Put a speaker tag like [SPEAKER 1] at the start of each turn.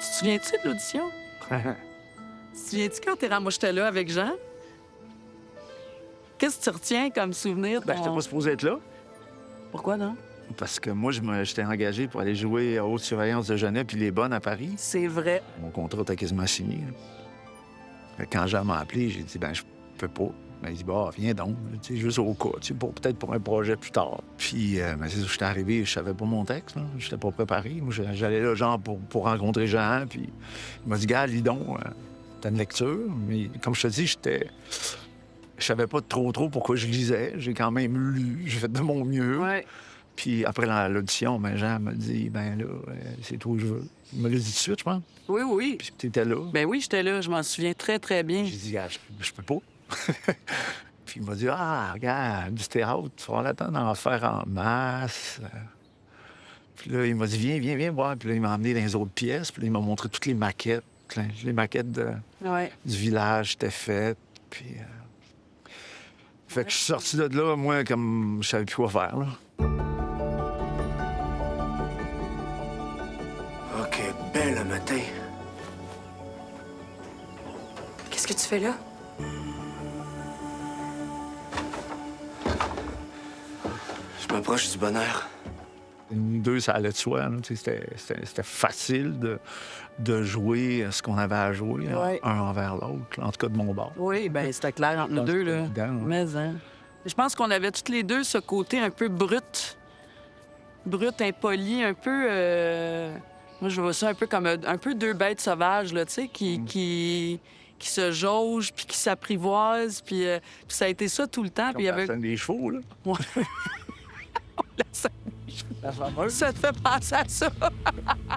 [SPEAKER 1] te souviens-tu de l'audition? Tu te souviens-tu quand t'es moi, j'étais là avec Jean? Qu'est-ce que tu retiens comme souvenir?
[SPEAKER 2] Ben, j'étais pas supposé être là.
[SPEAKER 1] Pourquoi non?
[SPEAKER 2] Parce que moi, j'étais engagé pour aller jouer à haute surveillance de Genève puis les Bonnes à Paris.
[SPEAKER 1] C'est vrai.
[SPEAKER 2] Mon contrat était quasiment signé. Fait que quand Jean m'a appelé, j'ai dit, ben je peux pas. Ben, il dit, bah, viens donc, tu sais, juste au cas, tu sais, peut-être pour un projet plus tard. Puis, ben, c'est ça, j'étais arrivé, je savais pas mon texte, là. J'étais pas préparé. Moi, j'allais là, genre, pour rencontrer Jean, puis il m'a dit, gars, lis donc, t'as une lecture. Mais comme je te dis, je savais pas trop pourquoi je lisais. J'ai quand même lu, j'ai fait de mon mieux.
[SPEAKER 1] Ouais.
[SPEAKER 2] Puis après l'audition, ben, Jean m'a dit, ben là, c'est tout que je veux. Il me l'a dit tout de suite, je pense.
[SPEAKER 1] Oui, oui.
[SPEAKER 2] Puis t'étais là.
[SPEAKER 1] Ben oui, j'étais là. Je m'en souviens très, très bien.
[SPEAKER 2] J'ai dit, gars, je peux pas. Puis il m'a dit, ah, regarde, du théâtre, tu vas l'attendre d'en faire en masse. Puis là, il m'a dit, viens voir. Puis là, il m'a emmené dans les autres pièces. Puis là, il m'a montré toutes les maquettes. Les maquettes
[SPEAKER 1] Ouais.
[SPEAKER 2] du village étaient faites. Puis. Fait que je suis sorti de là, moi, comme je savais plus quoi faire, là.
[SPEAKER 3] OK, belle matin.
[SPEAKER 4] Qu'est-ce que tu fais là?
[SPEAKER 3] Je m'approche du bonheur.
[SPEAKER 2] Nous deux, ça allait de soi. Là. C'était facile de jouer ce qu'on avait à jouer,
[SPEAKER 1] Ouais.
[SPEAKER 2] un envers l'autre, en tout cas de mon bord.
[SPEAKER 1] Oui, bien, c'était clair entre nous deux, là.
[SPEAKER 2] Évident, hein.
[SPEAKER 1] Mais, hein. Je pense qu'on avait toutes les deux ce côté un peu brut. Brut, impoli, un peu... Moi, je vois ça un peu comme un peu deux bêtes sauvages, là, tu sais, qui se jaugent, puis qui s'apprivoisent, puis ça a été ça tout le temps. Puis il y
[SPEAKER 2] Comme
[SPEAKER 1] avait...
[SPEAKER 2] la scène des chevaux, là.
[SPEAKER 1] Ouais. La scène des chevaux. Ça te fait penser à ça.